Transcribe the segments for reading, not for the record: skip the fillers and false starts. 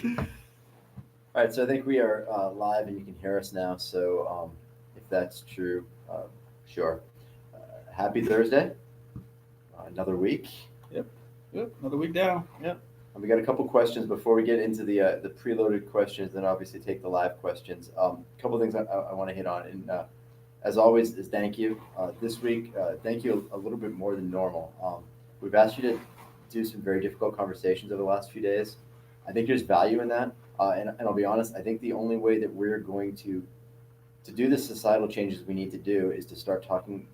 All right, so I think we are live and you can hear us now. So if that's true, sure. Happy Thursday, another week. Yep. Yep. Another week down. Yep. We got a couple questions before we get into the preloaded questions, and obviously take the live questions. A couple things I want to hit on, and as always, is thank you. This week, thank you a little bit more than normal. We've asked you to do some very difficult conversations over the last few days. I think there's value in that, and I'll be honest. I think the only way that we're going to do the societal changes we need to do is to start talking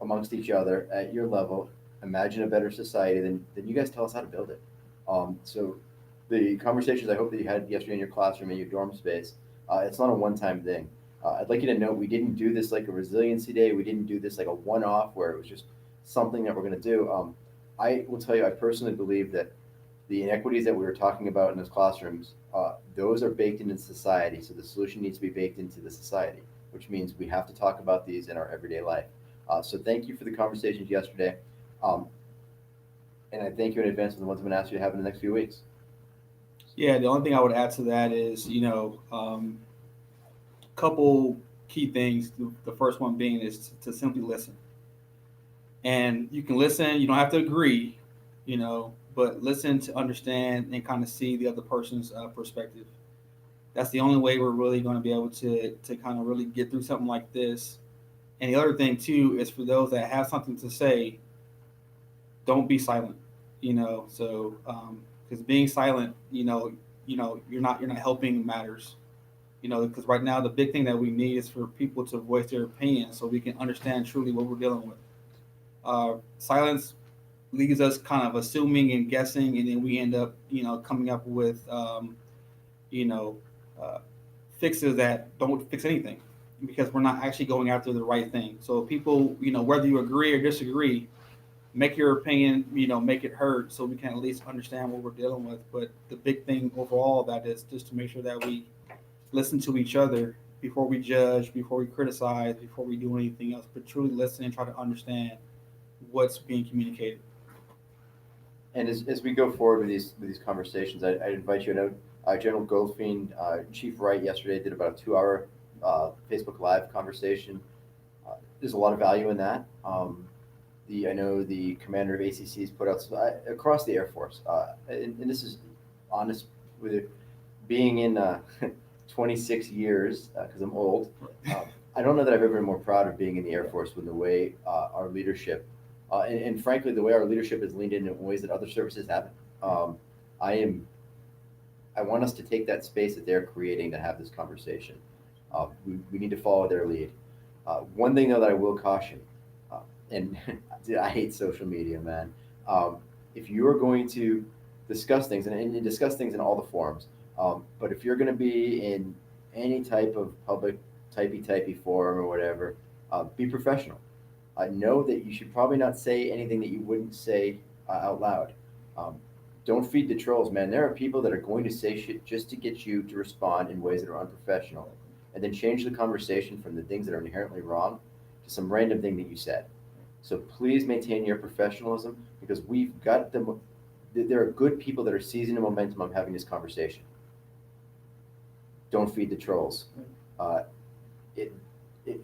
amongst each other at your level. Imagine a better society, then you guys tell us how to build it. So the conversations I hope that you had yesterday in your classroom in your dorm space, it's not a one-time thing. I'd like you to know we didn't do this like a resiliency day. We didn't do this like a one-off where it was just something that we're going to do. I will tell you, I personally believe that the inequities that we were talking about in those classrooms, those are baked into society. So the solution needs to be baked into the society, which means we have to talk about these in our everyday life. So thank you for the conversations yesterday. Um, and I thank you in advance for the ones I'm going to ask you to have in the next few weeks. Yeah. The only thing I would add to that is, couple key things. The first one being is to simply listen. And you can listen. You don't have to agree, but listen to understand and kind of see the other person's perspective. That's the only way we're really going to be able to kind of really get through something like this. And the other thing too is for those that have something to say, don't be silent. So because being silent, you're not helping matters. Because right now the big thing that we need is for people to voice their opinion so we can understand truly what we're dealing with. Silence leaves us kind of assuming and guessing, and then we end up, coming up with, you know, uh, fixes that don't fix anything because we're not actually going after the right thing. So people, whether you agree or disagree, make your opinion, make it heard so we can at least understand what we're dealing with. But the big thing overall of that is just to make sure that we listen to each other before we judge, before we criticize, before we do anything else, but truly listen and try to understand what's being communicated. And as we go forward with these conversations, I invite you to know General Goldfein, Chief Wright yesterday did about a 2 hour Facebook Live conversation. There's a lot of value in that. I know the commander of ACC's put out across the Air Force, and this is honest with it, being in 26 years because I'm old. I don't know that I've ever been more proud of being in the Air Force with the way our leadership, and frankly, the way our leadership has leaned in ways that other services haven't. I am. I want us to take that space that they're creating to have this conversation. We need to follow their lead. One thing though that I will caution, and dude, I hate social media, man. Um, if you are going to discuss things, and discuss things in all the forums, but if you're going to be in any type of public typey forum or whatever, be professional. Know that you should probably not say anything that you wouldn't say out loud. Um, don't feed the trolls, man. There are people that are going to say shit just to get you to respond in ways that are unprofessional, and then change the conversation from the things that are inherently wrong to some random thing that you said. So please maintain your professionalism because we've got the. There are good people that are seizing the momentum of having this conversation. Don't feed the trolls. Uh, it, it,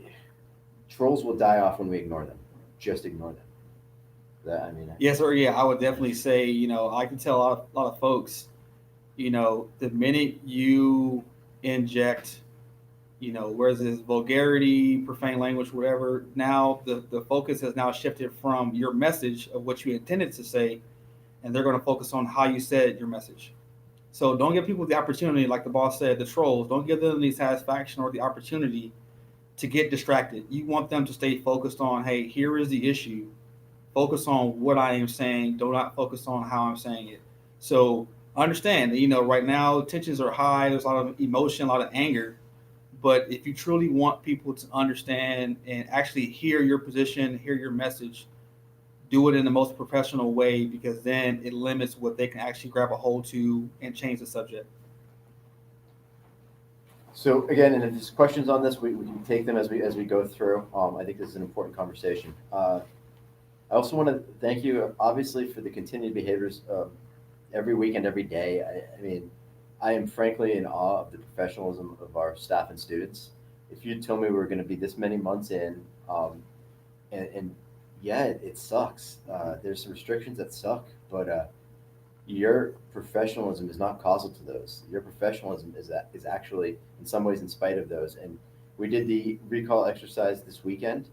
Trolls will die off when we ignore them. Just ignore them. That I mean, Yes, or yeah, I would definitely say, I can tell a lot of folks, the minute you inject, whereas this vulgarity, profane language, whatever, now the focus has now shifted from your message of what you intended to say, and they're going to focus on how you said your message. So don't give people the opportunity, like the boss said, the trolls, don't give them the satisfaction or the opportunity to get distracted. You want them to stay focused on, hey, here is the issue. Focus on what I am saying. Do not focus on how I'm saying it. So understand that, right now tensions are high. There's a lot of emotion, a lot of anger. But if you truly want people to understand and actually hear your position, hear your message, do it in the most professional way because then it limits what they can actually grab a hold to and change the subject. so again, and if there's questions on this, we can take them as we go through. I think this is an important conversation. I also want to thank you, obviously, for the continued behaviors every week and every day. I mean, I am frankly in awe of the professionalism of our staff and students. If you told me we were going to be this many months in, and yeah, it sucks. There's some restrictions that suck, but your professionalism is not causal to those. Your professionalism is actually in some ways in spite of those. And we did the recall exercise this weekend,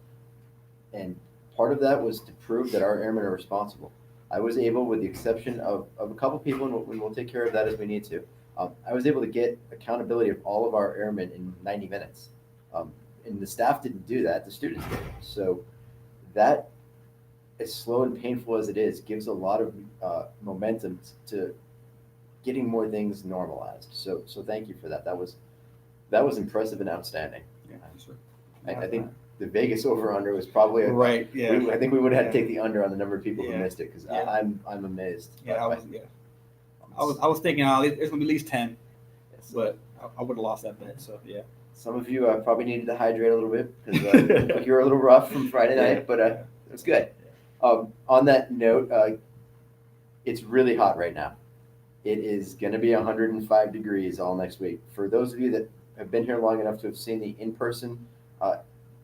and part of that was to prove that our airmen are responsible. I was able, with the exception of a couple people, and we'll take care of that as we need to. I was able to get accountability of all of our airmen in 90 minutes. Um, and the staff didn't do that, the students did. So that, as slow and painful as it is, gives a lot of momentum to getting more things normalized. So thank you for that. That was impressive and outstanding. Yeah, sure. I think the Vegas over under was probably Right. Yeah. I think we would have had to Yeah. take the under on the number of people who Yeah. missed it because Yeah. I'm amazed. Yeah, I was thinking there's gonna be at least 10, Yes. but I would have lost that bet. So yeah. Some of you probably needed to hydrate a little bit because you were a little rough from Friday night, but it was good. On that note, it's really hot right now. It is going to be 105 degrees all next week. For those of you that have been here long enough to have seen the in-person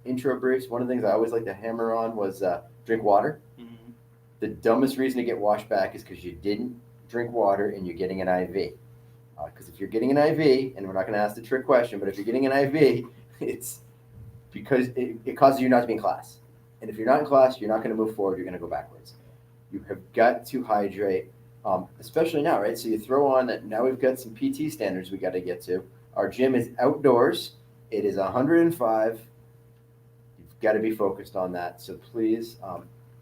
intro briefs, one of the things I always like to hammer on was drink water. Mm-hmm. The dumbest reason to get washed back is because you didn't drink water and you're getting an IV. Because if you're getting an IV, and we're not going to ask the trick question, but if you're getting an IV, it's because it causes you not to be in class. And if you're not in class, you're not going to move forward. You're going to go backwards. You have got to hydrate, especially now, right? So you throw on that. Now we've got some PT standards we got to get to. Our gym is outdoors. It is 105. You've got to be focused on that. So please,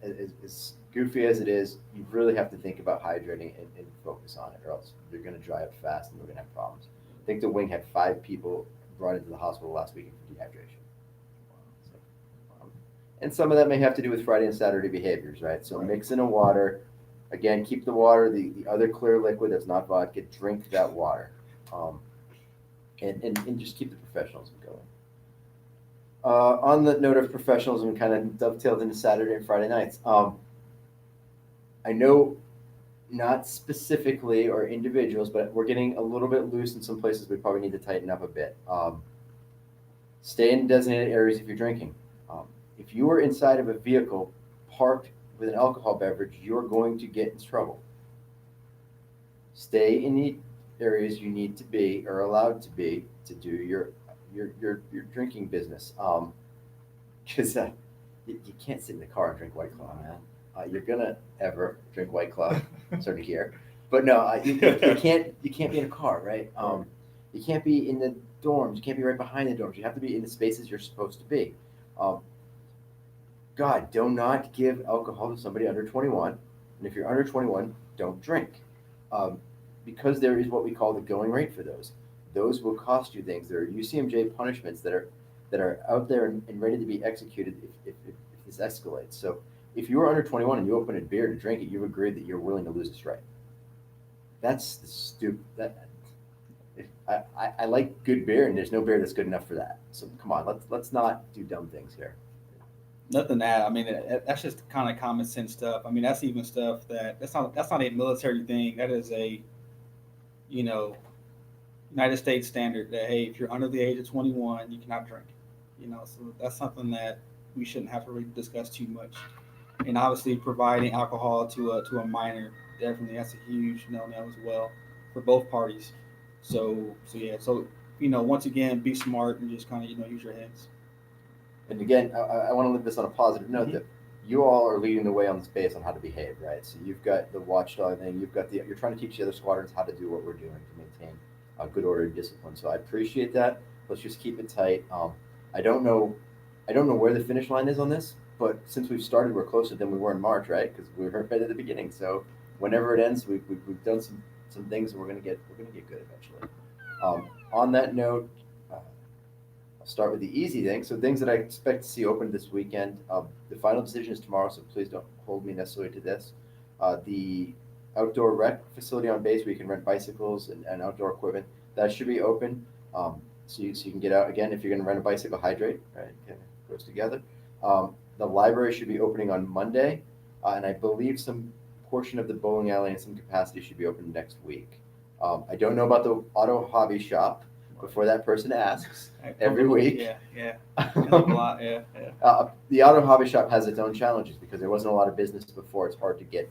as goofy as it is, you really have to think about hydrating and focus on it, or else you're going to dry up fast and we're going to have problems. I think the wing had 5 people brought into the hospital last week for dehydration. And some of that may have to do with Friday and Saturday behaviors, right? So mix in a water. Again, keep the water, the other clear liquid that's not vodka, drink that water. And just keep the professionalism going. On the note of professionalism, kind of dovetailed into Saturday and Friday nights. I know not specifically or individuals, but we're getting a little bit loose in some places we probably need to tighten up a bit. Stay in designated areas if you're drinking. If you are inside of a vehicle parked with an alcohol beverage, you're going to get in trouble. Stay in the areas you need to be or allowed to be to do your drinking business. Because you can't sit in the car and drink White Claw, man. You're gonna ever drink White Claw, starting here. But no, you can't be in a car, right? You can't be in the dorms. You can't be right behind the dorms. You have to be in the spaces you're supposed to be. God, do not give alcohol to somebody under 21. And if you're under 21, don't drink. Because there is what we call the going rate for those. Those will cost you things. There are UCMJ punishments that are out there and ready to be executed if this escalates. So if you are under 21 and you open a beer to drink it, you've agreed that you're willing to lose this right. That's the stupid. I like good beer, and there's no beer that's good enough for that. So come on, let's not do dumb things here. Nothing to add. I mean, that's just kind of common sense stuff. I mean, that's even stuff that's not a military thing. That is a, United States standard that, hey, if you're under the age of 21, you cannot drink. So that's something that we shouldn't have to really discuss too much. And obviously, providing alcohol to a minor, definitely that's a huge no-no as well for both parties. So yeah. So once again, be smart and just kind of use your heads. And again, I want to leave this on a positive note that you all are leading the way on this base on how to behave, right? So you've got the watchdog thing, you're trying to teach the other squadrons how to do what we're doing to maintain a good order and discipline. So I appreciate that. Let's just keep it tight. I don't know where the finish line is on this, but since we've started, we're closer than we were in March, right? Because we were right at the beginning. So whenever it ends, we've done some things, and we're gonna get good eventually. On that note. Start with the easy things. So things that I expect to see open this weekend. The final decision is tomorrow, so please don't hold me necessarily to this. The outdoor rec facility on base where you can rent bicycles and outdoor equipment, that should be open. So you can get out. Again, if you're going to rent a bicycle, hydrate, right? It goes together. The library should be opening on Monday, and I believe some portion of the bowling alley in some capacity should be open next week. I don't know about the auto hobby shop before that person asks every week. Yeah. Comes up a lot. Yeah. The auto hobby shop has its own challenges because there wasn't a lot of business before. It's hard to get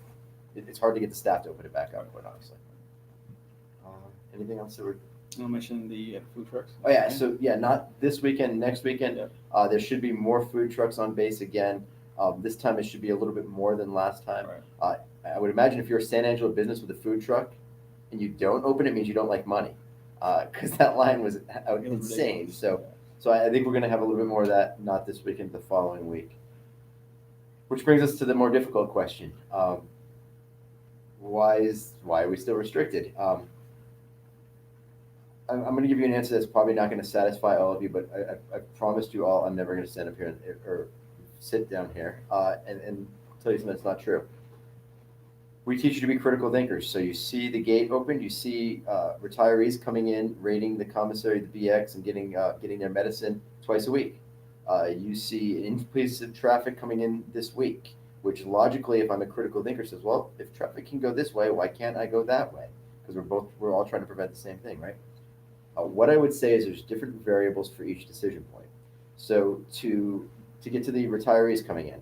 the staff to open it back up, quite honestly. Anything else that we're I'll mention the food trucks. Oh yeah, so yeah, not this weekend, next weekend. Yep. There should be more food trucks on base again. This time it should be a little bit more than last time. Right. I would imagine if you're a San Angelo business with a food truck and you don't open it, means you don't like money, because that line was insane. So I think we're going to have a little bit more of that, not this weekend, the following week. Which brings us to the more difficult question: why are we still restricted? I'm going to give you an answer that's probably not going to satisfy all of you, but I promised you all I'm never going to stand up here or sit down here and tell you something that's not true. We teach you to be critical thinkers. So you see the gate opened, you see retirees coming in, raiding the commissary, the BX, and getting their medicine twice a week. You see an increase of traffic coming in this week, which logically, if I'm a critical thinker, says, well, if traffic can go this way, why can't I go that way? Because we're all trying to prevent the same thing, right? What I would say is there's different variables for each decision point. So to get to the retirees coming in,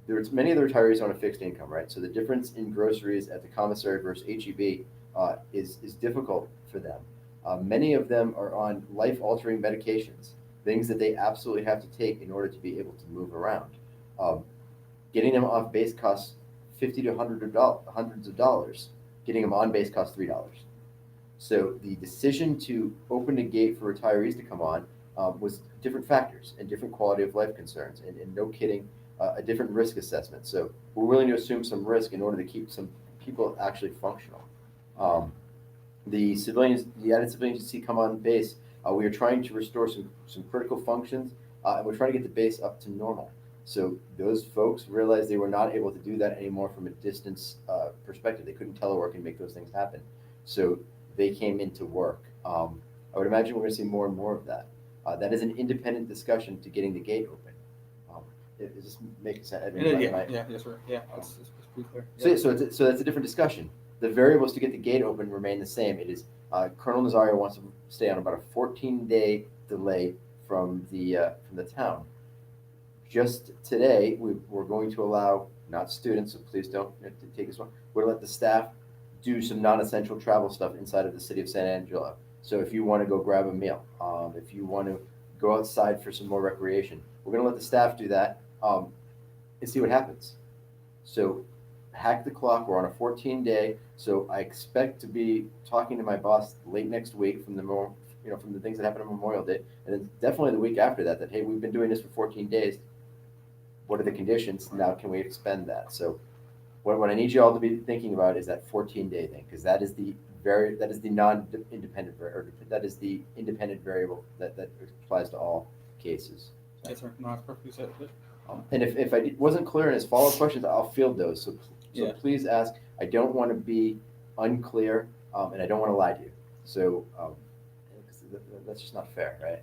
there's many of the retirees on a fixed income, right? So the difference in groceries at the commissary versus HEB is difficult for them. Many of them are on life-altering medications, things that they absolutely have to take in order to be able to move around. Getting them off base costs $50 to hundreds of dollars. Getting them on base costs $3. So the decision to open a gate for retirees to come on was different factors and different quality of life concerns, and no kidding, a different risk assessment. So we're willing to assume some risk in order to keep some people actually functional. The added civilians you see come on base, we are trying to restore some critical functions, and we're trying to get the base up to normal. So those folks realized they were not able to do that anymore from a distance perspective. They couldn't telework and make those things happen. So they came into work. I would imagine we're going to see more and more of that. That is an independent discussion to getting the gate open. It just makes sense. Yes, sir. Yeah, it's pretty clear. So that's a different discussion. The variables to get the gate open remain the same. It is Colonel Nazario wants to stay on about a 14-day delay from the town. Just today, we're going to allow, not students, so please don't take this one. We're going to let the staff do some non-essential travel stuff inside of the city of San Angelo. So if you want to go grab a meal, if you want to go outside for some more recreation, we're going to let the staff do that and see what happens. So hack the clock. We're on a 14-day. So I expect to be talking to my boss late next week from the things that happened on Memorial Day, and then definitely the week after that. That hey, we've been doing this for 14 days. What are the conditions? Now can we expend that? So what I need you all to be thinking about is that 14-day thing, because that is the non-independent or that is the independent variable that applies to all cases. Yes, sir. No, that's perfectly said. And if I wasn't clear in his follow-up questions, I'll field those. So please ask. I don't want to be unclear, and I don't want to lie to you. So that's just not fair, right?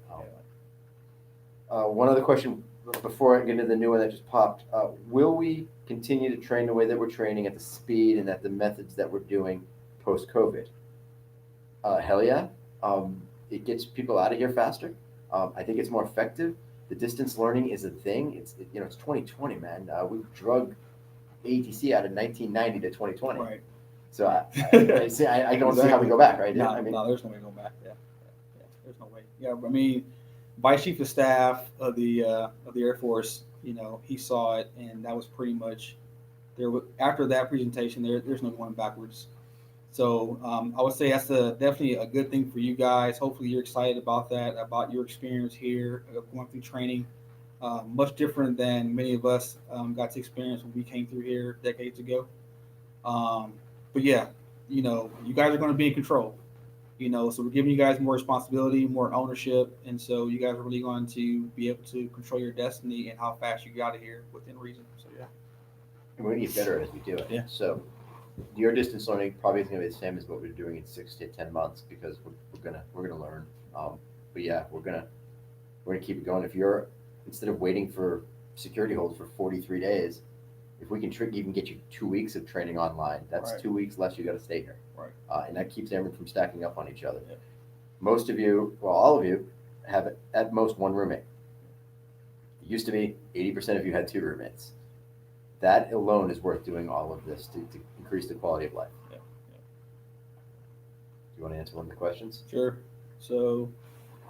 One other question before I get into the new one that just popped. Will we continue to train the way that we're training at the speed and at the methods that we're doing post-COVID? Hell yeah. It gets people out of here faster. I think it's more effective. The distance learning is a thing. It's 2020, man. We drug ATC out of 1990 to 2020. Right. So I don't see how we go back, right? No, there's no way to go back. Yeah, there's no way. Yeah, I mean, Vice Chief of Staff of the Air Force, he saw it, and that was pretty much there. After that presentation, there's no going backwards. So I would say that's definitely a good thing for you guys. Hopefully, you're excited about that, about your experience here, going through training. Much different than many of us got to experience when we came through here decades ago. But yeah, you guys are going to be in control. So we're giving you guys more responsibility, more ownership, and so you guys are really going to be able to control your destiny and how fast you get out of here within reason. So yeah, and we're going to get better as we do it. Yeah. So your distance learning probably is going to be the same as what we're doing in 6 to 10 months because we're gonna learn. But yeah, we're gonna keep it going. If you're instead of waiting for security holds for 43 days, if we can even get you 2 weeks of training online, that's Right. 2 weeks less you got to stay here. Right. And that keeps everyone from stacking up on each other. Yeah. Most of you, well, all of you, have at most one roommate. It used to be 80% of you had 2 roommates. That alone is worth doing all of this to increase the quality of life. Yeah. Do you want to answer one of the questions? Sure. So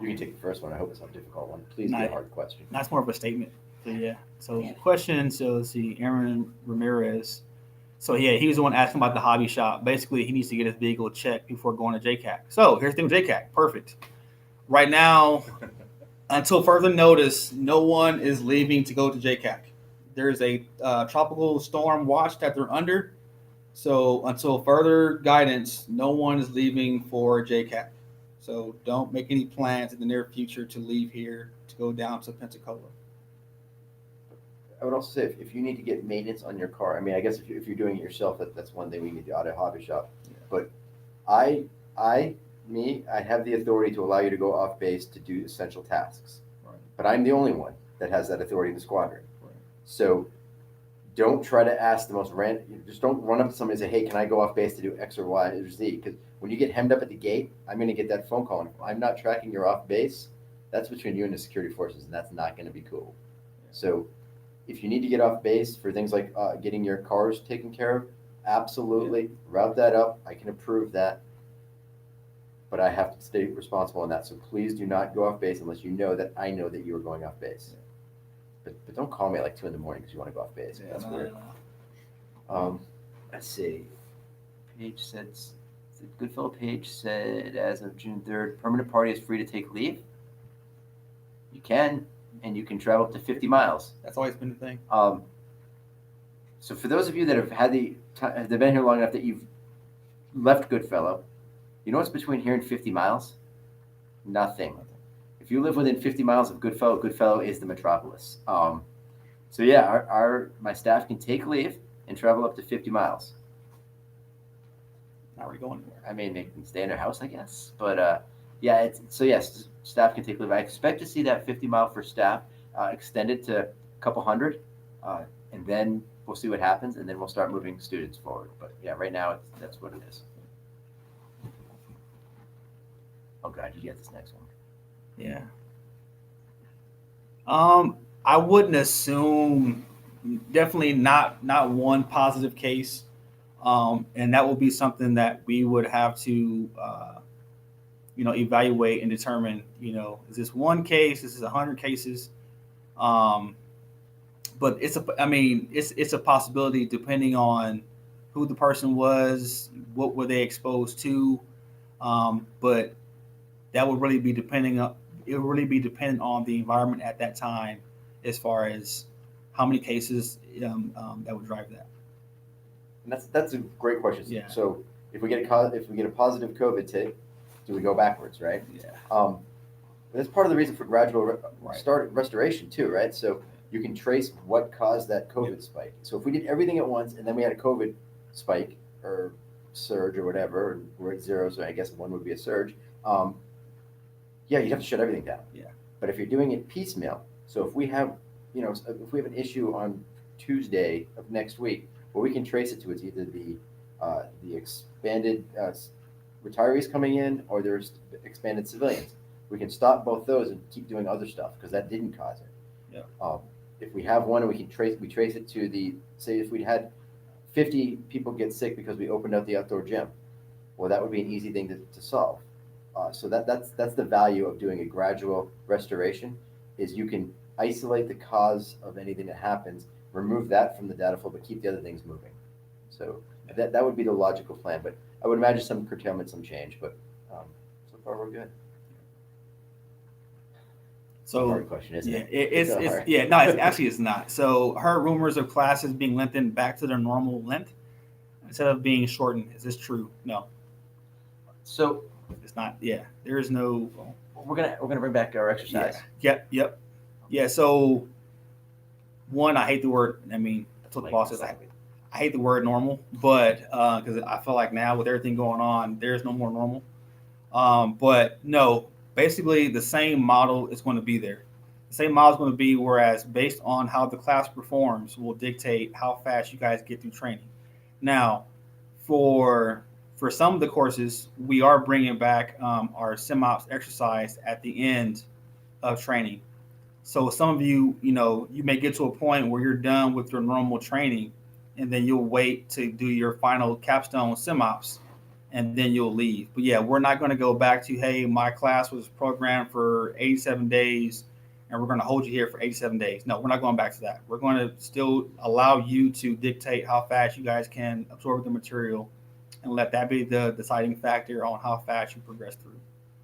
You can take the first one. I hope it's not a difficult one. Please be a hard question. that's more of a statement. So yeah. So question. So let's see. Aaron Ramirez. So yeah, he was the one asking about the hobby shop. Basically, he needs to get his vehicle checked before going to JCAC. So here's the thing with JCAC. Perfect. Right now, until further notice, no one is leaving to go to JCAC. There's a tropical storm watch that they're under. So until further guidance, no one is leaving for JCAC. So don't make any plans in the near future to leave here to go down to Pensacola. I would also say if you need to get maintenance on your car, I mean, I guess if you're doing it yourself, that's one thing we need to do at a hobby shop. Yeah. But I have the authority to allow you to go off base to do essential tasks. Right. But I'm the only one that has that authority in the squadron. Right. So don't try to ask the most random. Just don't run up to somebody and say, "Hey, can I go off base to do X or Y or Z?" Because when you get hemmed up at the gate, I'm going to get that phone call. And if I'm not tracking your off base, that's between you and the security forces, and that's not going to be cool. So if you need to get off base for things like getting your cars taken care of, absolutely route that up. I can approve that. But I have to stay responsible on that. So please do not go off base unless you know that I know that you are going off base. But don't call me at like 2 a.m. because you want to go off base. Yeah, That's no, weird. no. Let's see. Page said, the Goodfellow page said as of June 3rd, permanent party is free to take leave. You can, and you can travel up to 50 miles. That's always been the thing. So for those of you that have had have been here long enough that you've left Goodfellow, you know what's between here and 50 miles? Nothing. If you live within 50 miles of Goodfellow, Goodfellow is the metropolis. So yeah, my staff can take leave and travel up to 50 miles. Not really going anywhere. I mean, they can stay in their house, I guess. But yes, staff can take leave. I expect to see that 50-mile for staff extended to a couple hundred, and then we'll see what happens, and then we'll start moving students forward. But yeah, right now that's what it is. Oh God, you get this next one. Yeah. I wouldn't assume. Definitely not one positive case. And that will be something that we would have to, evaluate and determine, is this one case? This is 100 cases. But it's a possibility depending on who the person was, what were they exposed to. But that would really be dependent on the environment at that time, as far as how many cases that would drive that. And that's a great question. Yeah. So if we get a positive COVID hit, do we go backwards, right? Yeah. That's part of the reason for gradual Right. restoration too, right? So you can trace what caused that COVID spike. So if we did everything at once and then we had a COVID spike or surge or whatever, and we're at 0, so I guess 1 would be a surge. Yeah, you'd have to shut everything down. Yeah. But if you're doing it piecemeal, so if we have an issue on Tuesday of next week, well, we can trace it to it's either the expanded retirees coming in or there's expanded civilians. We can stop both those and keep doing other stuff because that didn't cause it. Yeah. If we have one and we trace it to say if we'd had 50 people get sick because we opened up the outdoor gym, well, that would be an easy thing to solve. So that's the value of doing a gradual restoration, is you can isolate the cause of anything that happens, remove that from the data flow, but keep the other things moving. So that would be the logical plan. But I would imagine some curtailment, some change. But so far we're good. So hard question, isn't it? It's not. So heard rumors of classes being lengthened back to their normal length instead of being shortened. Is this true? No, So it's not. Yeah, there is no. we're gonna bring back our exercise. Yep. Yeah. So one, I hate the word. I mean, that's what the boss says. I hate the word normal, but because I feel like now with everything going on, there's no more normal. But no, basically the same model is going to be there. The same mile is going to be, whereas based on how the class performs will dictate how fast you guys get through training. Now, for some of the courses, we are bringing back our sim-ops exercise at the end of training. So some of you, you may get to a point where you're done with your normal training, and then you'll wait to do your final capstone sim-ops, and then you'll leave. But yeah, we're not going to go back to, hey, my class was programmed for 87 days, and we're going to hold you here for 87 days. No, we're not going back to that. We're going to still allow you to dictate how fast you guys can absorb the material, and let that be the deciding factor on how fast you progress through.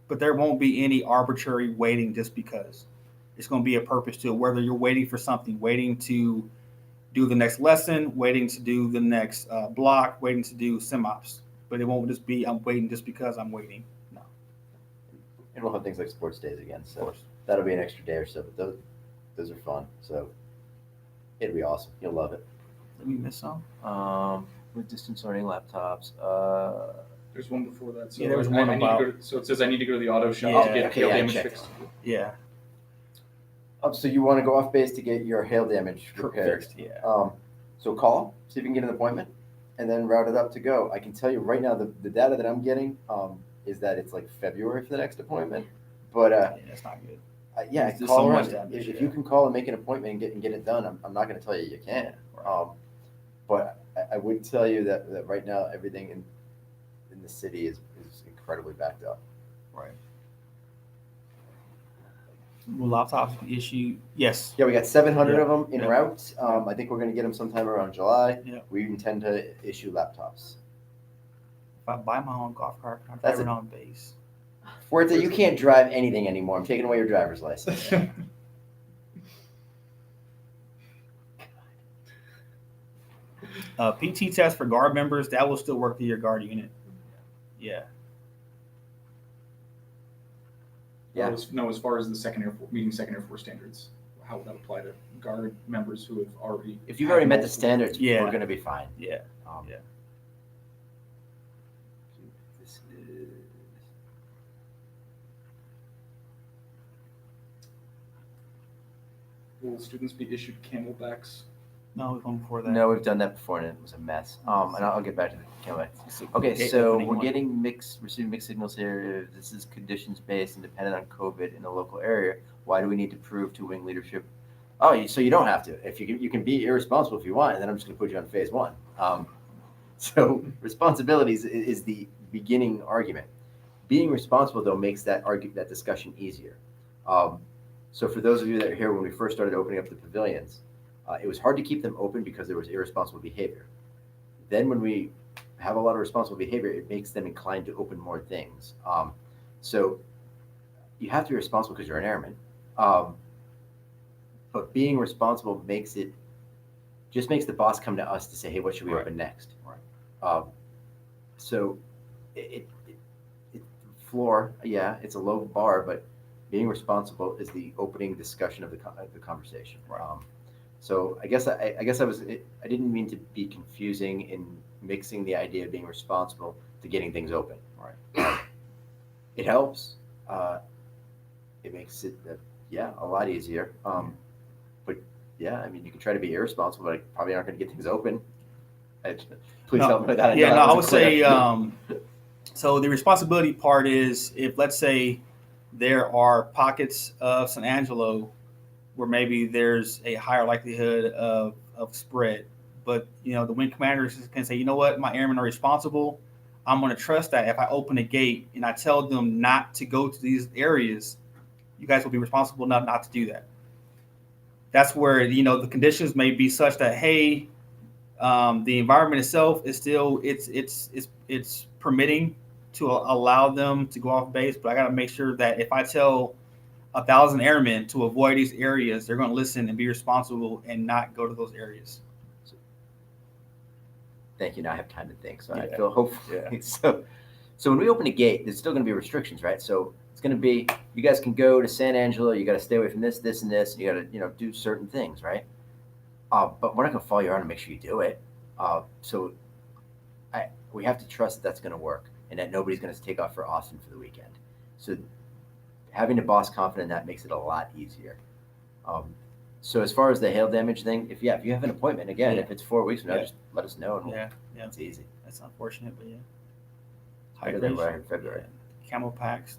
But there won't be any arbitrary waiting just because. It's going to be a purpose to it, whether you're waiting for something, waiting to do the next lesson, waiting to do the next block, waiting to do sim-ops. But it won't just be, I'm waiting just because I'm waiting. No. And we'll have things like sports days again, so that'll be an extra day or so. But those are fun, so it'll be awesome. You'll love it. Did we miss some? With distance learning laptops. There's one before that. So Yeah, there was one I need about- to go so it says I need to go to the auto shop Yeah, to get okay, hail yeah, I damage checked fixed. Yeah. So you want to go off base to get your hail damage repaired. Fixed, yeah. So call, see if you can get an appointment, and then route it up to go. I can tell you right now, the data that I'm getting is that it's like February for the next appointment. But Yeah, that's not good. yeah, There's call so around. much damage, If yeah. you can call and make an appointment and get it done, I'm not going to tell you can't. But I would tell you that right now everything in the city is incredibly backed up. Right. Will laptops be issued? Yes. Yeah, we got 700 Yeah. of them en Yeah. route. I think we're going to get them sometime around July. Yeah. We intend to issue laptops. If I buy my own golf cart, can I That's drive it it. on base? Fuerte, you can't drive anything anymore. I'm taking away your driver's license. PT test for guard members, that will still work through your guard unit. Yeah. Yeah. No, as far as the meeting second Air Force standards, how would that apply to guard members who have already? If you've already met the multiple- standards, Yeah. we're going to be fine. Yeah. Um, Yeah. This is Will students be issued camelbacks? No, we've gone before that. no, we've done that before and it was a mess. And I'll get back to the camera. Okay, Gate so opening we're one. getting receiving mixed signals here. This is conditions based and dependent on COVID in the local area. Why do we need to prove to wing leadership? Oh, so you don't have to. If you can be irresponsible if you want, and then I'm just going to put you on phase one. So responsibilities is the beginning argument. Being responsible though makes that discussion easier. So for those of you that are here when we first started opening up the pavilions, it was hard to keep them open because there was irresponsible behavior. Then when we have a lot of responsible behavior, it makes them inclined to open more things. So you have to be responsible because you're an airman. But being responsible makes the boss come to us to say, hey, what should we Right. open next? Right. So it floor, yeah, it's a low bar, but being responsible is the opening discussion of the conversation. Right. So I guess I didn't mean to be confusing in mixing the idea of being responsible to getting things open. Right. It helps. It makes it a lot easier. But yeah, I mean, you can try to be irresponsible, but probably aren't going to get things open. Please No. help me with that. Yeah, know no, that I would wasn't clear. say, so the responsibility part is if, let's say, there are pockets of San Angelo where maybe there's a higher likelihood of spread, but the wing commanders can say, you know what, my airmen are responsible. I'm going to trust that if I open a gate and I tell them not to go to these areas, you guys will be responsible enough not to do that. That's where the conditions may be such that, hey, the environment itself is still it's permitting to allow them to go off base, but I got to make sure that if I tell 1,000 airmen to avoid these areas, they're going to listen and be responsible and not go to those areas. Thank you. Now I have time to think, so I Yeah. feel hopeful. Yeah. So when we open a gate, there's still going to be restrictions, right? So it's going to be you guys can go to San Angelo. You got to stay away from this, this, and this. And you got to do certain things, right? But we're not going to follow you around and make sure you do it. So we have to trust that's going to work and that nobody's going to take off for Austin for the weekend. So having the boss confident in that makes it a lot easier. So as far as the hail damage thing, if you have an appointment again, Yeah. if it's 4 weeks from now, Yeah. just let us know. And Yeah, it's easy. that's unfortunate, but yeah. Better than what I heard in February. Yeah. Camel packs,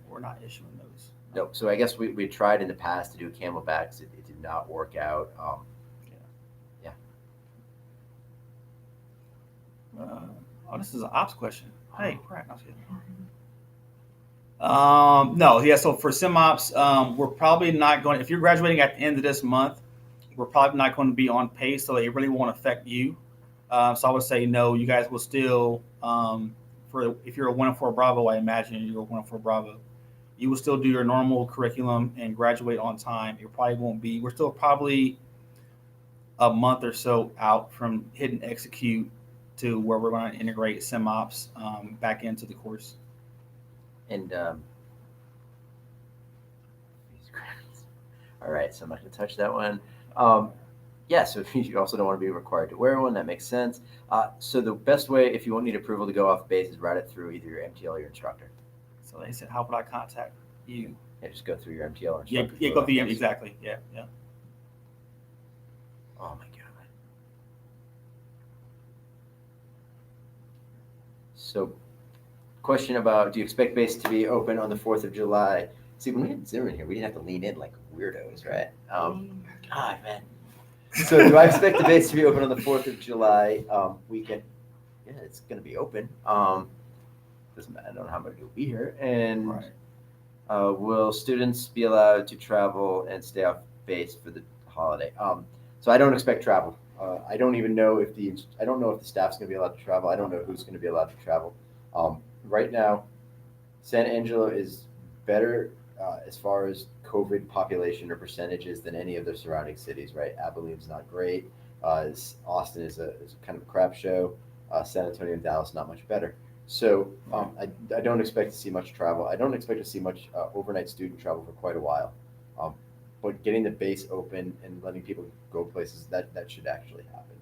we're not issuing those. Nope. So I guess we tried in the past to do camelbacks. It did not work out. This is an ops question. Hey, Brad, no, I'm kidding. No, yeah. So for sim ops, we're probably not going. If you're graduating at the end of this month, we're probably not going to be on pace, so it really won't affect you. So I would say no. You guys will still, if you're a 104 Bravo, I imagine you're a 104 Bravo. You will still do your normal curriculum and graduate on time. It probably won't be. We're still probably a month or so out from hitting execute to where we're going to integrate sim ops back into the course. And all right, so I'm not going to touch that one. Yeah, so you also don't want to be required to wear one. That makes sense. So the best way, if you won't need approval to go off base, is route it through either your MTL or your instructor. So they said, how would I contact you? Yeah, just go through your MTL or Yeah, instructor. go through exactly. Yeah. Oh my god. So, question about: do you expect base to be open on the 4th of July? See, when we had Zimmerman here, we didn't have to lean in like weirdos, right? God, man. So, do I expect the base to be open on the 4th of July weekend? Yeah, it's going to be open. Doesn't matter. I don't know how many will be here. And Right. will students be allowed to travel and stay off base for the holiday? So I don't expect travel. I don't even know if the staff's going to be allowed to travel. I don't know who's going to be allowed to travel. Right now, San Angelo is better as far as COVID population or percentages than any of the surrounding cities. Right, Abilene's not great. Austin is a kind of a crap show. San Antonio and Dallas not much better. So I don't expect to see much travel. I don't expect to see much overnight student travel for quite a while. But getting the base open and letting people go places, that should actually happen.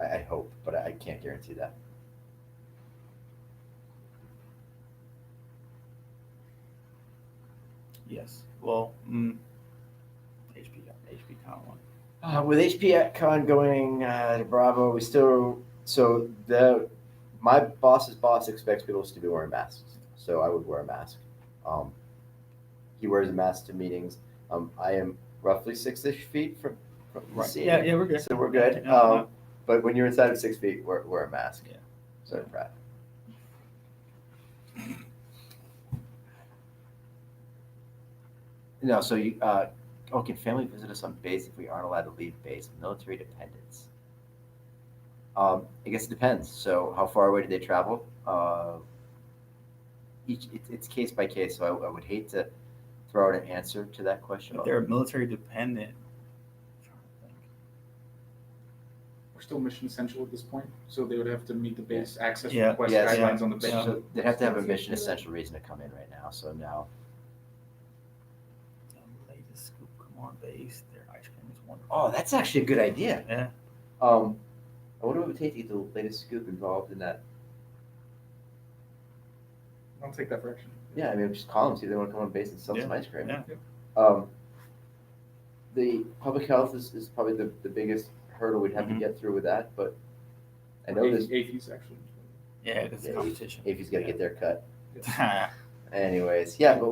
I hope, but I can't guarantee that. Yes. Well, HP kind of one. With HP Con going to Bravo, we still my boss's boss expects people to be wearing masks, so I would wear a mask. He wears a mask to meetings. I am roughly 6-ish feet from the scene. Yeah, we're good. So we're good. Yeah. But when you're inside of 6 feet, wear a mask. Yeah. So Brad. No, so you can family visit us on base if we aren't allowed to leave base? Military dependents. I guess it depends. So how far away do they travel? It's case by case. So I would hate to throw out an answer to that question. If they're military dependent. We're still mission essential at this point, so they would have to meet the base access Yeah. request Yes. guidelines on the base. Yeah. So they'd have to have a mission essential reason to come in right now. So now, Latest scoop, come on base. Their ice cream is wonderful. oh, that's actually a good idea. Yeah. I wonder what it would take to get the latest scoop involved in that. I'll take that for action. Yeah, I mean, just call them, see if they want to come on base and sell some ice cream. Yeah. The public health is probably the biggest hurdle we'd have to get through with that, but I know this. AFES actually. Yeah, it's a competition. If he's got to get their cut. Yeah. Anyways, yeah, but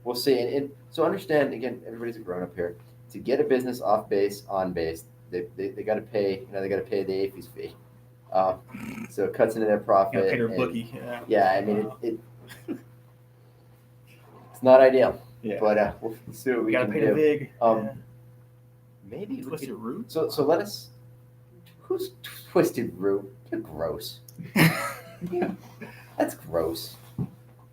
we'll see. And so understand, again, everybody's a grown up here. To get a business off base, on base, they got to pay. They got to pay the AFES fee. So it cuts into their profit. Pay their and- bookie. Yeah, I mean it's not ideal. Yeah. But we'll see what we gotta can pay do. the big. Maybe we Twisted could, root. so let us. Who's Twisted Root? You're gross. That's gross.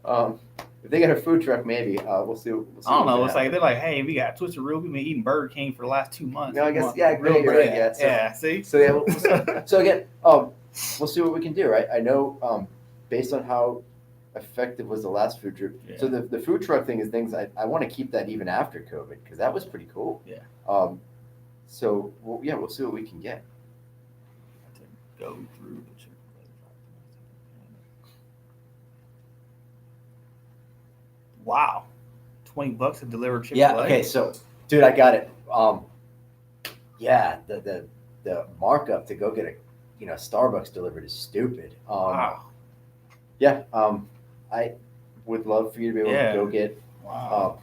If they got a food truck, maybe we'll see. I don't what know. can It's like happen. they're like, hey, we got Twisted Root. We've been eating Burger King for the last 2 months. No, I We guess want yeah, real great, you're right, bread. yeah. So, Yeah. See. So yeah, so again, we'll see what we can do. Right, I know based on how effective was the last food truck. Yeah. So the food truck thing is things I want to keep that even after COVID because that was pretty cool. Yeah. So we'll see what we can get. To go through the Chick-fil-A. Wow, $20 to deliver Chick-fil-A. Yeah. Okay. So Dude, I got it. Yeah, the markup to go get a Starbucks delivered is stupid. Wow. Yeah. I would love for you to be able Yeah. to go get Wow.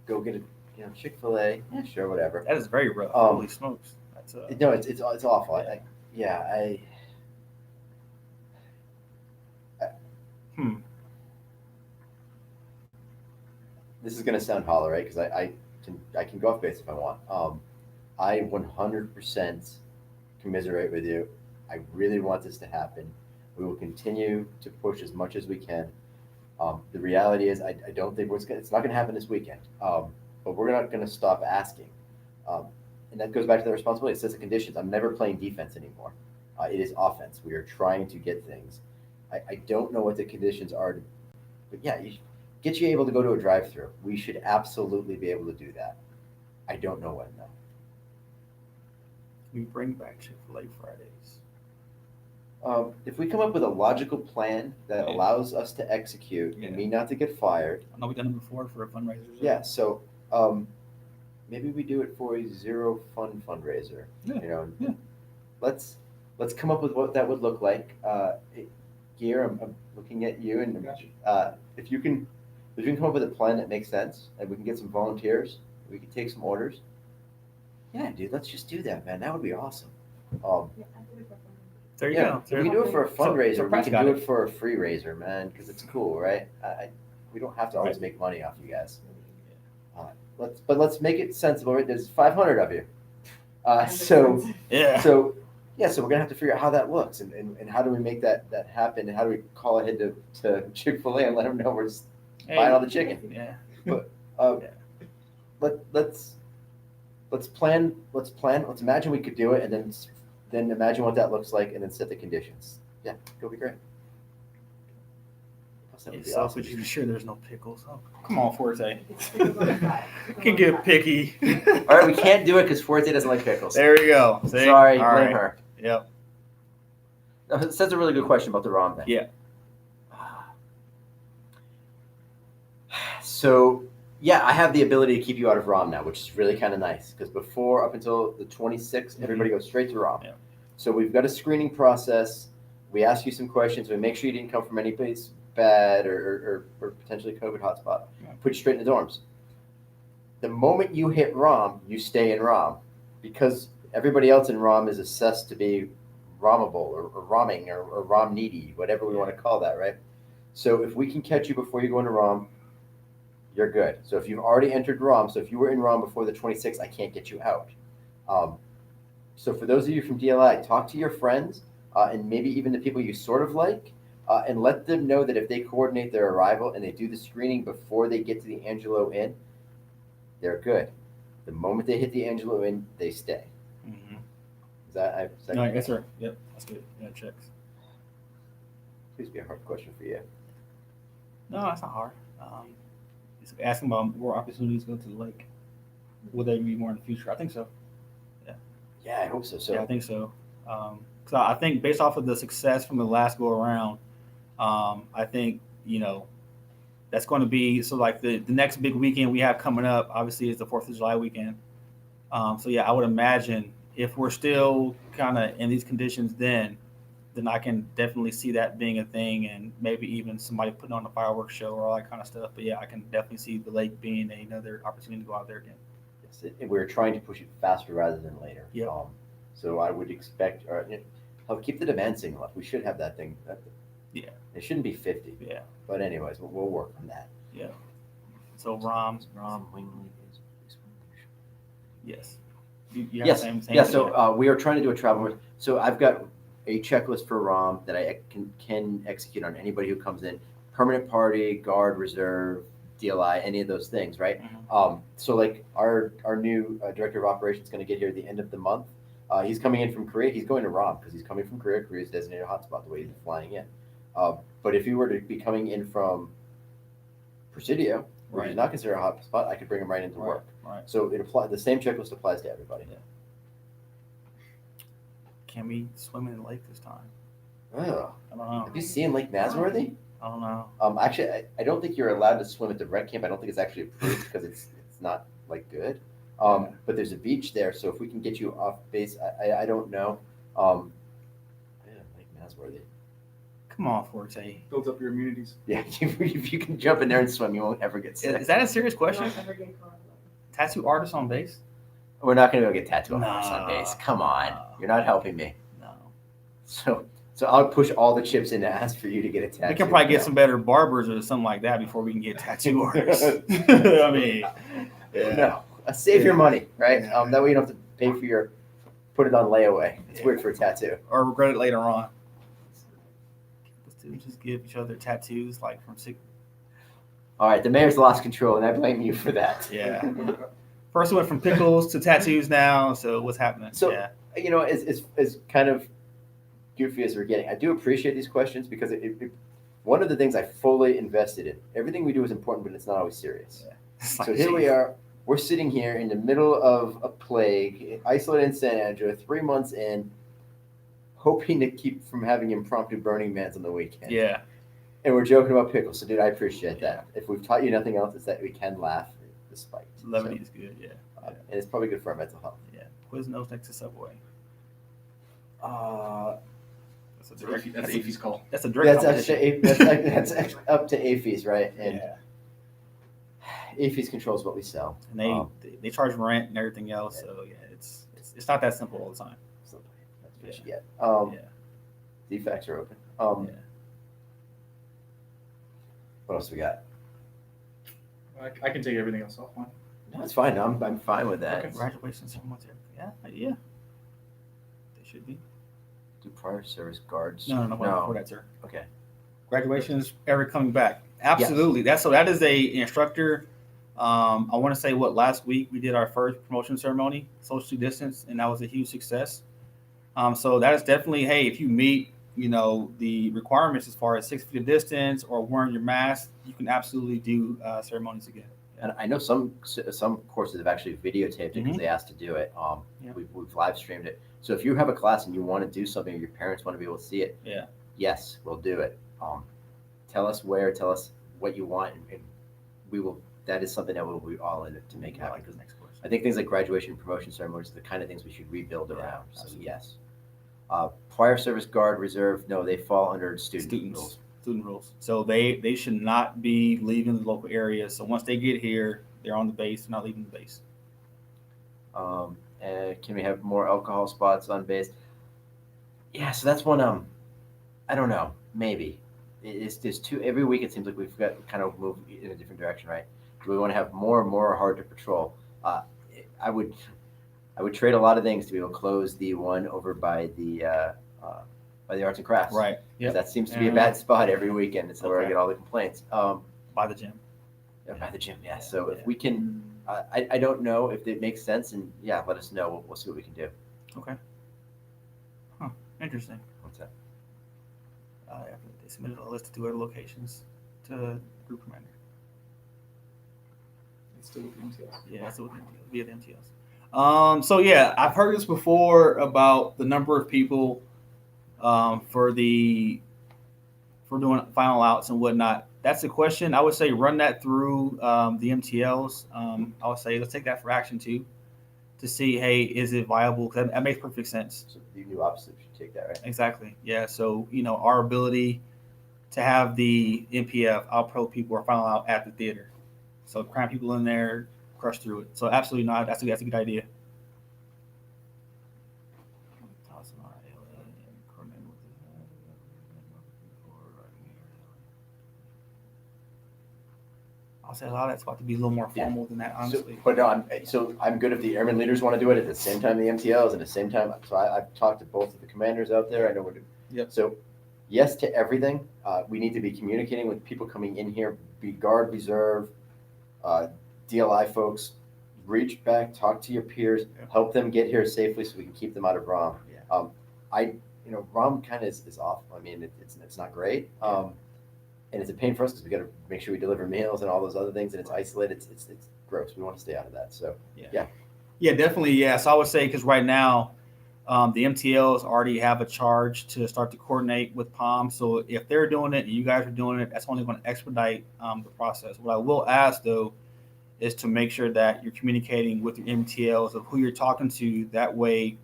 a Chick-fil-A. Yeah, sure, whatever. That is very rough. Um, Holy smokes. That's No, it's awful. Yeah. Hmm. This is gonna sound hollow, right? Because I can go off base if I want. I 100% commiserate with you. I really want this to happen. We will continue to push as much as we can. The reality is, I don't think it's not going to happen this weekend. But we're not going to stop asking. And that goes back to the responsibility. It sets the conditions. I'm never playing defense anymore. It is offense. We are trying to get things. I don't know what the conditions are, but yeah, get you able to go to a drive-through. We should absolutely be able to do that. I don't know when though. We bring back Chick-fil-A Fridays. If we come up with a logical plan that Yeah. allows us to execute Yeah. and me not to get fired, I know we've done it before for a fundraiser. yeah. So maybe we do it for a zero fund fundraiser. Yeah. Yeah. Let's come up with what that would look like. Gear, I'm looking at you, and Got you. if you can come up with a plan that makes sense, and we can get some volunteers, we can take some orders. Yeah, dude, let's just do that, man. That would be awesome. There you Yeah, go. if we can do it for a fundraiser, so we Pratt's can got do it. it for a free raiser, man, because it's cool, right? We don't have to always Right. make money off you guys. Let's make it sensible. Right? There's 500 of you, so Yeah. so we're gonna have to figure out how that looks, and how do we make that happen, and how do we call ahead to Chick-fil-A and let them know we're just buying all the chicken. Yeah. Let's plan. Let's imagine we could do it, and then imagine what that looks like, and then set the conditions. Yeah, it'll be great. Plus, that would It's be selfish. awesome. You sure there's no pickles? Oh, come on, Forte. Can get picky. All right, we can't do it because Forte doesn't like pickles. There we go. See? Sorry, All blame right. her. Yep. That's a really good question about the ROM thing. Yeah. So, yeah, I have the ability to keep you out of ROM now, which is really kind of nice, because before, up until the 26th, everybody goes straight to ROM. Yeah. So we've got a screening process. We ask you some questions. We make sure you didn't come from any place bad or potentially COVID hotspot. Yeah. Put you straight in the dorms. The moment you hit ROM, you stay in ROM, because everybody else in ROM is assessed to be ROMable or ROMing or ROM needy, whatever we want to call that, right? So if we can catch you before you go into ROM, you're good. So if you've already entered ROM, so if you were in ROM before the 26th, I can't get you out. So for those of you from DLI, talk to your friends and maybe even the people you sort of like, and let them know that if they coordinate their arrival and they do the screening before they get to the Angelo Inn, they're good. The moment they hit the Angelo Inn, they stay. Mm-hmm. Is that No, yes, sir. Yep. That's good. Yeah, checks. Please be a hard question for you. No, that's not hard. Just asking about more opportunities to go to the lake. Will there be more in the future? I think so. Yeah, I hope so. So Yeah, I think so. Because I think based off of the success from the last go around, I think that's going to be so. Like the next big weekend we have coming up, obviously, is the 4th of July weekend. So yeah, I would imagine if we're still kind of in these conditions, then I can definitely see that being a thing, and maybe even somebody putting on a fireworks show or all that kind of stuff. But yeah, I can definitely see the lake being another opportunity to go out there again. yes, we're trying to push it faster rather than later. Yep. So I would expect, I'll keep the demand signal up. We should have that thing. Yeah. It shouldn't be 50. Yeah. But anyways, we'll work on that. Yeah. So Rom, Wing yes. You have Yes. the same Yeah. So we are trying to do a travel. So I've got a checklist for ROM that I can execute on anybody who comes in. Permanent party, guard, reserve, DLI, any of those things, right? Mhm. So like our new director of operations is going to get here at the end of the month. He's coming in from Korea. He's going to ROM because he's coming from Korea. Korea's designated hotspot the way he's flying in. But if he were to be coming in from Presidio, which is Right. not considered a hotspot, I could bring him right into work. Right. So the same checklist applies to everybody. Yeah. Can we swim in the lake this time? Ugh. I don't know. Have you seen Lake Nasworthy? I don't know. Actually, I don't think you're allowed to swim at the rec camp. I don't think it's actually approved because it's not like good. But there's a beach there, so if we can get you off base, I don't know. Yeah, Lake Masworthy. Come on, Forte. Builds up your immunities. Yeah, if you can jump in there and swim, you won't ever get sick. Is that a serious question? Don't ever get caught. Tattoo artist on base? We're not going to go get tattoo on No. on base. Come on, you're not helping me. No. So I'll push all the chips in to ask for you to get a tattoo. We can probably get some better barbers or something like that before we can get tattoo artists. I mean, yeah. No, save your money, right? Yeah. That way you don't have to pay for your put it on layaway. It's weird for a tattoo. Or regret it later on. The students just give each other tattoos like from six. All right, the mayor's lost control, and I blame you for that. Yeah. First went from pickles to tattoos now. So what's happening? So- yeah. You know, as kind of goofy as we're getting, I do appreciate these questions because one of the things I fully invested in. Everything we do is important, but it's not always serious. It's So like, here we are. We're sitting here in the middle of a plague, isolated in San Angelo, 3 months in, hoping to keep from having impromptu Burning Mans on the weekend. Yeah. And we're joking about pickles. So, dude, I appreciate that. If we've taught you nothing else, it's that we can laugh despite. Levity is good. Yeah. And it's probably good for our mental health. Yeah. Quiznos next to Subway. That's a That's direct. AFI's call. That's a direct. That's competition. that's up to AFIS, right? And Yeah. AFIS controls what we sell. And they charge rent and everything else. So yeah, it's not that simple all the time. So that's what you get. Yeah. Defects are open. Yeah. What else we got? I can take everything else offline. No, it's fine. I'm fine with that. Okay. Congratulations, someone's here. Yeah. They should be. Do prior service guards? No, before that, sir. Okay. Graduations ever coming back? Absolutely. That is a instructor. I want to say last week we did our first promotion ceremony, social distance, and that was a huge success. So that is definitely, hey, if you meet, the requirements as far as 6 feet of distance or wearing your mask, you can absolutely do ceremonies again. And I know some courses have actually videotaped it because they asked to do it. Yeah. We've live streamed it. So if you have a class and you want to do something, or your parents want to be able to see it, Yeah. yes, we'll do it. Tell us where, tell us what you want, and we will. That is something that we'll be all in it to make happen. Because Next question. I think things like graduation, promotion ceremonies are the kind of things we should rebuild Yeah, around. So absolutely. yes. Prior service guard reserve, no, they fall under student rules. Student rules. So they should not be leaving the local area. So once they get here, they're on the base. They're not leaving the base. And can we have more alcohol spots on base? Yeah, so that's one. I don't know. Maybe there's two every week. It seems like we've got kind of moved in a different direction, right? Do we want to have more and more hard to patrol? I would trade a lot of things to be able to close the one over by the arts and crafts. Right. 'Cause that seems to be a bad spot every weekend. It's where I Okay. get all the complaints. By the gym. By the gym, yeah. So Yeah. if we can, I don't know if it makes sense, and yeah, let us know. We'll see what we can do. Okay. Huh. Interesting. What's that? They submitted a list of 2 other locations to group commander. It's still with the MTS. Yeah, that's via the MTLs. So yeah, I've heard this before about the number of people for doing final outs and whatnot. That's a question. I would say run that through the MTLs. I would say let's take that for action too, to see, hey, is it viable? Because that makes perfect sense. So the new opposite should take that, right? Exactly. Yeah. So our ability to have the MPF out pro people or final out at the theater. So cram people in there, crush through it. So absolutely not. That's a good idea. I'll say a lot of that's about to be a little more formal than that, honestly. But no, I'm good if the airman leaders want to do it at the same time the MTLs and the same time. So I've talked to both of the commanders out there. I know we're doing. Yep. So yes to everything. We need to be communicating with people coming in here. Be guard, reserve, DLI folks. Reach back, talk to your peers, help them get here safely so we can keep them out of ROM. Yeah. ROM kind of is off. I mean, it's not great. And it's a pain for us because we got to make sure we deliver meals and all those other things, and it's isolated. It's gross. We want to stay out of that. So Yeah, definitely. Yeah. So I would say, because right now, the MTLs already have a charge to start to coordinate with POM. So if they're doing it and you guys are doing it, that's only going to expedite the process. What I will ask though is to make sure that you're communicating with your MTLs of who you're talking to. That way,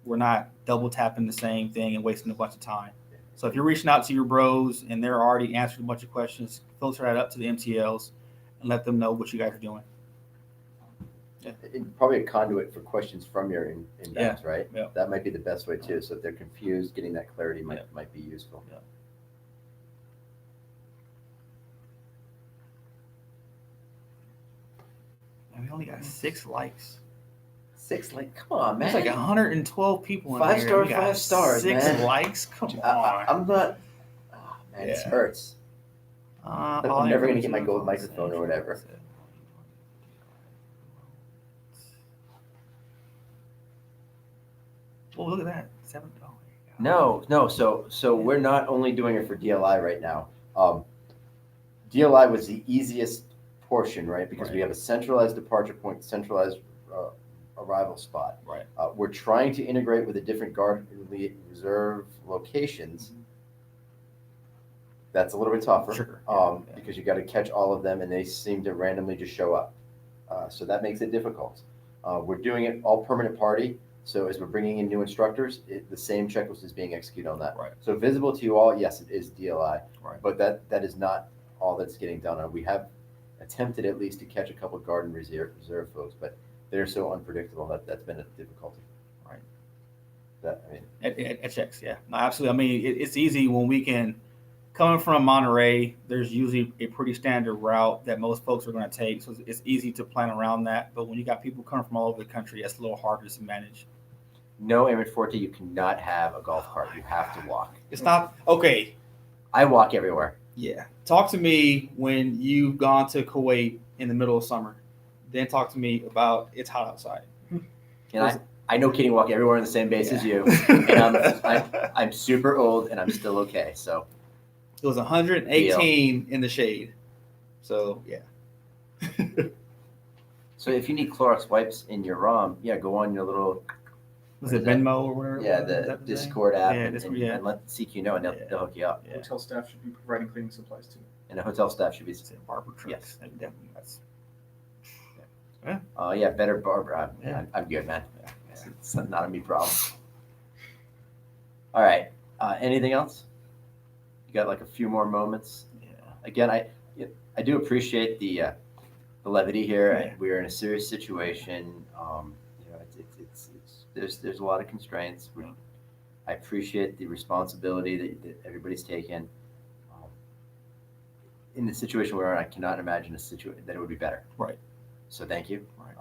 we're not double tapping the same thing and wasting a bunch of time. So if you're reaching out to your bros and they're already answering a bunch of questions, filter that up to the MTLs and let them know what you guys are doing. Probably a conduit for questions from your inbox, right? Yeah. That might be the best way too. So if they're confused, getting that clarity might be useful. Yeah. And we only got 6 likes. 6, like, come on, man. There's like 112 people in 5 here. star, We got 5 stars, 6 man. likes. Come on. I'm not. Oh, man, this Yeah. hurts. I'm never gonna get my gold microphone or whatever. Oh, look at that. 7. Oh, No. So we're not only doing it for DLI right now. DLI was the easiest portion, right? Because we have a centralized departure point, centralized arrival spot. Right. We're trying to integrate with the different guard reserve locations. That's a little bit tougher. Sure. Because you got to catch all of them, and they seem to randomly just show up. So that makes it difficult. We're doing it all permanent party. So as we're bringing in new instructors, the same checklist is being executed on that. Right. So visible to you all, yes, it is DLI. Right. But that is not all that's getting done. We have attempted at least to catch a couple of guard and reserve folks, but they're so unpredictable that's been a difficulty. Right. That I mean, It checks, yeah. No, absolutely. I mean, it's easy when we can. Coming from Monterey, there's usually a pretty standard route that most folks are going to take, so it's easy to plan around that. But when you got people coming from all over the country, that's a little harder to manage. No, Airman Forte, you cannot have a golf cart. You have to walk. It's not okay. I walk everywhere. Yeah. Talk to me when you've gone to Kuwait in the middle of summer. Then talk to me about it's hot outside. And I know kidding walk everywhere on the same base as you. And I'm super old and I'm still okay. So It was 118 in the shade. So, yeah. So if you need Clorox wipes in your ROM, go on your little Was it Venmo or whatever? the Discord app Yeah, and let CQ know, and they'll hook you up. Yeah. Hotel staff should be providing cleaning supplies too. And the hotel staff should be. It's a barber trucks. Yes. Definitely. That's Better barber. Yeah. I'm good, man. Yeah. It's not a me problem. All right. Anything else? You got like a few more moments. Yeah. Again, I do appreciate the levity here. Yeah. We're in a serious situation. There's a lot of constraints. I appreciate the responsibility that everybody's taken. In the situation we're in, I cannot imagine a situation that it would be better. Right. So thank you. Right.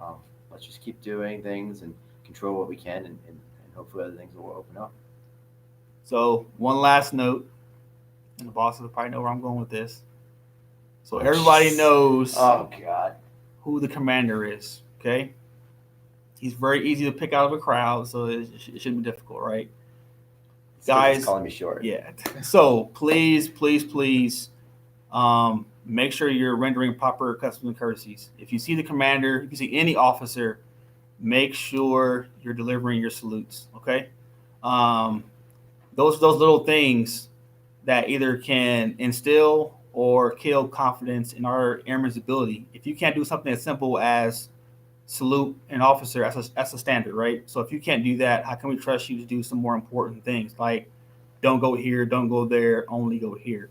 Let's just keep doing things and control what we can, and hopefully other things will open up. So, one last note, and the bosses will probably know where I'm going with this. So, everybody knows Oh God. who the commander is, okay? He's very easy to pick out of a crowd, so it shouldn't be difficult, right? Guys, calling me short. yeah. So, please, make sure you're rendering proper customs and courtesies. If you see the commander, if you see any officer, make sure you're delivering your salutes, okay? Those little things that either can instill or kill confidence in our airmen's ability. If you can't do something as simple as salute an officer, that's a standard, right? So if you can't do that, how can we trust you to do some more important things like don't go here, don't go there, only go here?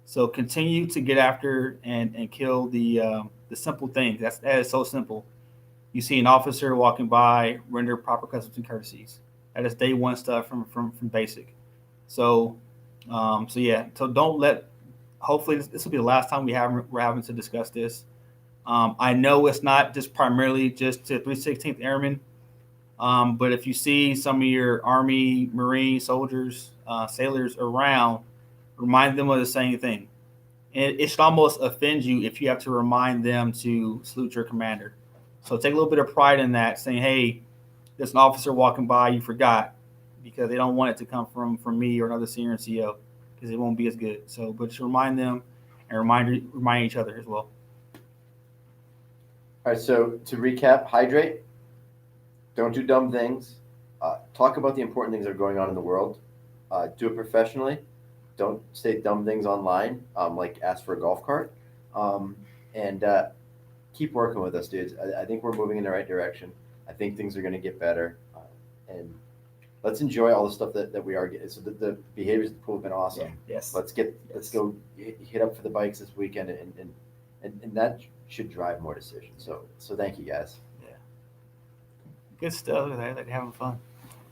So continue to get after and kill the simple things. That is so simple. You see an officer walking by, render proper customs and courtesies. That is day one stuff from basic. So So don't let. Hopefully, this will be the last time we're having to discuss this. I know it's not just primarily just to 316th Airmen, but if you see some of your Army, Marine soldiers, sailors around, remind them of the same thing. And it should almost offend you if you have to remind them to salute your commander. So take a little bit of pride in that, saying, hey, there's an officer walking by, you forgot, because they don't want it to come from me or another senior CO, because it won't be as good. So, but just remind them and remind each other as well. All right, so to recap, hydrate, don't do dumb things, talk about the important things that are going on in the world, do it professionally, don't say dumb things online, like ask for a golf cart, and keep working with us, dudes. I think we're moving in the right direction. I think things are going to get better, and let's enjoy all the stuff that we are getting. So the behaviors at the pool have been awesome. Yes. Let's go hit up for the bikes this weekend, and that should drive more decisions. So thank you guys. Good stuff. I like having fun.